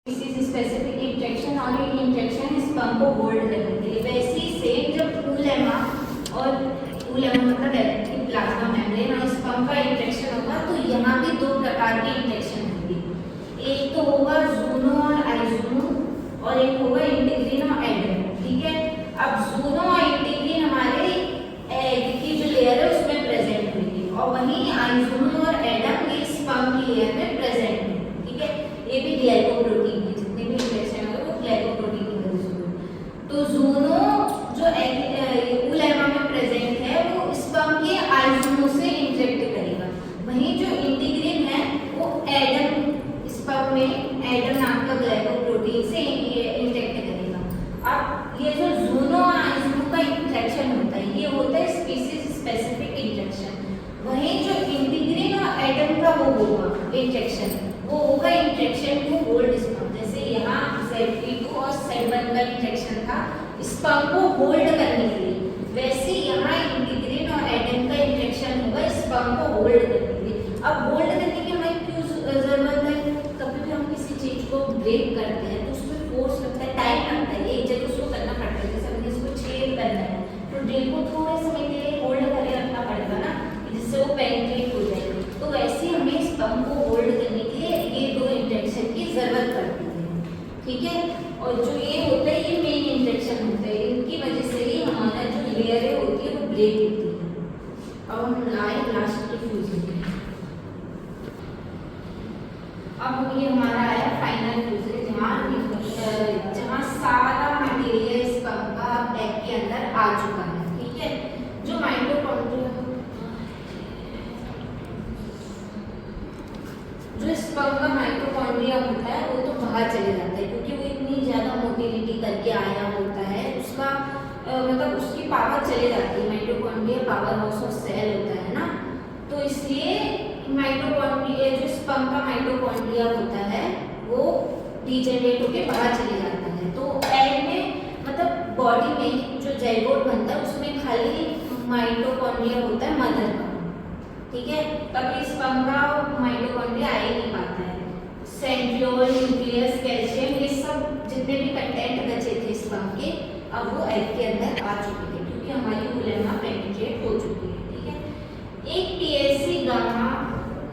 Specific interaction और ये interaction sperm को होल्ड करने के लिए। वैसे ही सेम जब उलेमा और उलेमा मतलब डायरेक्टली प्लाज्मा मेम्ब्रेन और स्पर्म का इंट्रैक्शन होगा तो यहाँ भी दो प्रकार के इंट्रैक्शन होंगे। एक तो होगा जूनो और आइजोनो और एक होगा इंटीग्रिन और एडम। ठीक है, अब जूनो और इंटीग्रिन हमारे एग की जो लेयर है उसमें प्रेजेंट हुई और वहीं आइजोनो और एडम ये स्पर्म की लेयर में प्रेजेंट है। ठीक है, ये भी ग्लाइकोप्रोटीन है, जितने भी इंट्रैक्शन होगा वो ग्लाइकोप्रोटीन की वजह से होगा। तो जूनो जो उलेमा में प्रेजेंट है वो स्पर्म के आइजोनो से इंटरेक्ट करेगा, वहीं जो इंटीग्रिन है वो एडम स्पर्म में एडम नाम का ग्लाइकोप्रोटीन से इंटरेक्ट करेगा। अब ये जो जूनो और आइजोनो का इंटरेक्शन होता है ये होता है स्पीसीज स्पेसिफिक इंटरेक्शन, वहीं जो इंटीग्रिन और एडम का वो होगा इंटरेक्शन वो होगा इंट्रैक्शन टू होल्ड स्पर्म। जैसे यहाँ Z2 और Z1 का इंट्रैक्शन था स्पर्म को होल्ड करने के लिए, वैसे यहाँ इंटीग्रिन और एडम का इंट्रैक्शन होगा स्पर्म को होल्ड करने के लिए। अब होल्ड करने की हमें क्यों जरूरत है? कभी भी हम किसी चीज को ब्रेक करते हैं तो उसमें फोर्स लगता है, टाइम लगता है, एक जगह उसको करना पड़ता है। जैसे हमें इसको छेद करना है तो ड्रिल को थोड़े समय के लिए होल्ड करके रखना पड़ेगा ना, जिससे वो पेनिट्रेट हो जाए। तो वैसे हमें स्पर्म को होल्ड करने के लिए ये दो इंट्रैक्शन की जरूरत पड़ती है। ठीक है, और जो ये होता है ये मेन इंट्रैक्शन होता है, इनकी वजह से ही हमारा जो लेयर है होती है वो ब्रेक होती है। अब हम लाए लास्ट के फ्यूजन। अब ये हमारा आया फाइनल फ्यूजन, जहाँ सारा मटेरियल स्पर्म का एग के अंदर आ चुका है। ठीक है, जो माइटोकॉन्ड्रिया जो स्पर्म का माइटोकॉन्ड्रिया होता है वो तो बाहर चले जाता है क्योंकि वो इतनी ज़्यादा मोटिलिटी करके आया होता है, उसका मतलब उसकी पावर चले जाती है। Mitochondria power house of cell होता है ना, तो इसलिए माइटोकॉन्ड्रिया जो स्पर्म का माइटोकॉन्ड्रिया होता है वो डिजेनरेट होकर बाहर चले जाता है। तो एग में मतलब बॉडी में जो जाइगोट बनता है उसमें खाली माइटोकॉन्ड्रिया होता है मदर का। ठीक है, कभी स्पर्म का माइटोकॉन्ड्रिया आ ही नहीं पाता है। सेंट्रियोल, न्यूक्लियस, कैल्शियम ये सब जितने भी कंटेंट बचे थे स्पर्म के अब वो एग के अंदर आ चुके थे क्योंकि हमारी उलेमा पेनिट्रेट हो चुकी है। ठीक है, एक PLC गामा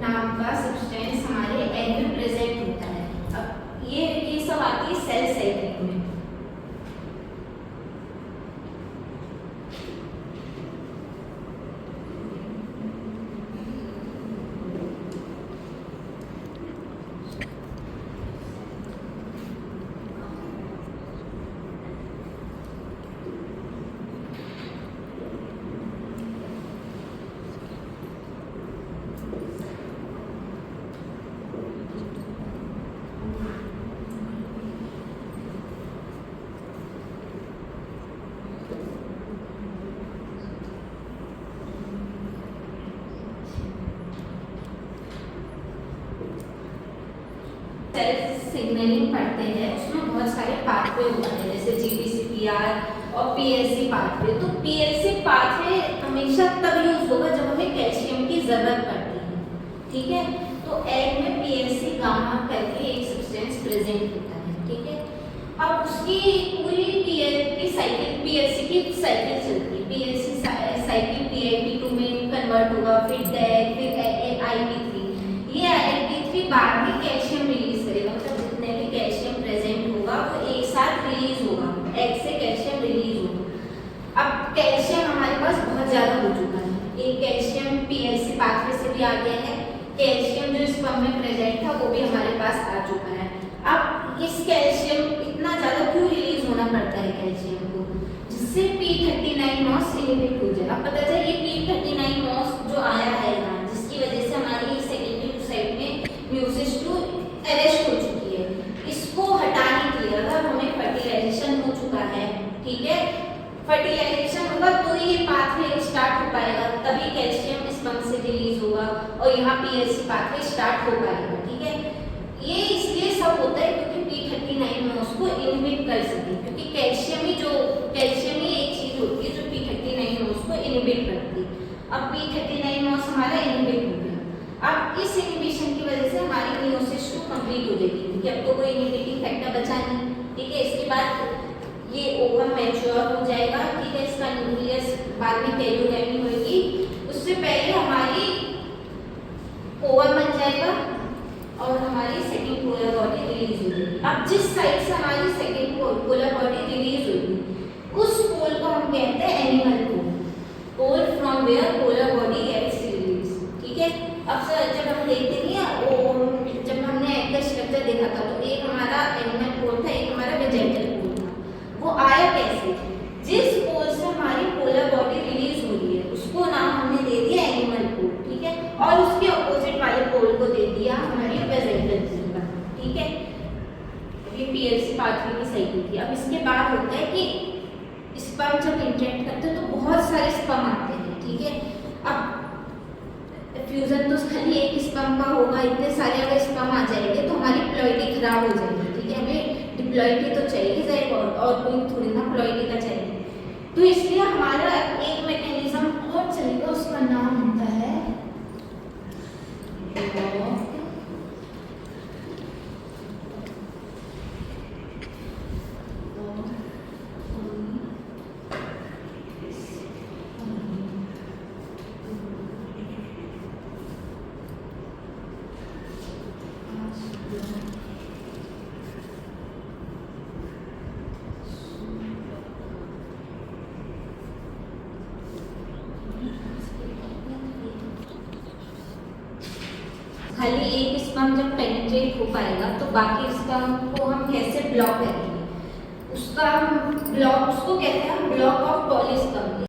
नाम का सब्सटेंस हमारे एग में प्रेजेंट होता है। अब ये सब आती है सेल साइकिल में। सेल सिग्नलिंग पढ़ते हैं उसमें बहुत सारे पाथवे होते हैं जैसे GPCPR और PLC पाथवे। तो PLC पाथवे हमेशा तब यूज होगा जब हमें कैल्शियम की जरूरत पड़ती है। ठीक है, तो एग में PLC गामा करके एक सब्सटेंस प्रेजेंट होता है। ठीक है, अब उसकी पूरी PLC की साइकिल चलती है। PLC साइकिल PIP2 में कन्वर्ट होगा, फिर DAG, फिर IP3। ये IP3 बाद में कैल्शियम रिलीज करेगा, मतलब जितने भी कैल्शियम प्रेजेंट होगा वो एक साथ रिलीज होगा, एग से कैल्शियम रिलीज होगा। अब कैल्शियम हमारे पास बहुत ज्यादा हो चुका है, एक कैल्शियम PLC पाथवे से भी आ गया है, कैल्शियम जो स्पर्म में प्रेजेंट था वो भी हमारे पास आ चुका है। अब इस कैल्शियम इतना ज्यादा क्यों रिलीज होना पड़ता है कैल्शियम को, जिससे P39 मॉस इनहिबिट हो जाए। अब पता चले ये P39 मॉस जो आया है यहाँ जिसकी वजह से हमारी सेकेंडरी साइड में म्यूसिस 2 अरेस्ट हो चुकी है, इसको हटाने के लिए अगर हमें फर्टिलाइजेशन हो चुका है, ठीक है, फर्टिलाइजेशन होगा तो ये पाथवे स्टार्ट हो पाएगा, तभी कैल्शियम स्पर्म से रिलीज होगा और यहाँ PLC पाथवे स्टार्ट हो पाएगा। ठीक है, ये इसलिए सब होता है क्योंकि P39 मॉस को इनहिबिट कर सके, क्योंकि कैल्शियम ही एक चीज होती है जो P39 मॉस को इनहिबिट करती है। अब P39 मॉस हमारा इनहिबिट हो गया, अब इस इनहिबिशन की वजह से हमारी मियोसिस 2 कंप्लीट हो जाएगी क्योंकि अब तो कोई इनहिबिटिंग ठीक है। इसके बाद ये ओवम मैच्योर हो जाएगा, ठीक है। इसका न्यूक्लियस बाद में टेलोडेमी होगी, उससे पहले हमारी ओवम बन जाएगा और हमारी सेकंड पोलर बॉडी रिलीज होगी। अब जिस साइड से हमारी सेकंड पोलर बॉडी रिलीज होगी उस पोल को हम कहते हैं animal pole, pole from where polar body gets release, ठीक है। अब सर जब हम देखते नहीं है वो, जब हमने एग का स्ट्रक्चर देखा था तो एक हमारा एनिमल पोल था, एक हमारा वेजेंटल पोल था। वो आया कैसे? जिस पोल से हमारी पोलर बॉडी रिलीज हो रही है उसको नाम हमने दे दिया एनिमल पोल, ठीक है। और उसके ऑपोजिट वाले पोल को दे दिया हमारी वेजेंटल पोल का, ठीक है। ये पीएलसी पाथवे की सही थी। अब इसके बाद होता है कि स्पर्म जब इंटरेक्ट करते हैं तो बहुत सारे स्पर्म आते हैं, ठीक है। अब फ्यूजन तो खाली एक स्पर्म का होगा, इतने सारे अगर स्पर्म आ जाएंगे तो हमारी प्लॉइडी खराब हो जाएगी, ठीक है। हमें डिप्लॉइडी तो चाहिए जाएगा और कोई थोड़ी ना प्लॉइडी का चाहिए, तो इसलिए हमारा एक मैकेनिज्म और चलेगा, उसका नाम होता है खाली एक स्पर्म जब पेनिट्रेट हो पाएगा तो बाकी स्पर्म को हम कैसे ब्लॉक करेंगे, उसका ब्लॉक, उसको कहते हैं ब्लॉक ऑफ पॉलीस्पर्म।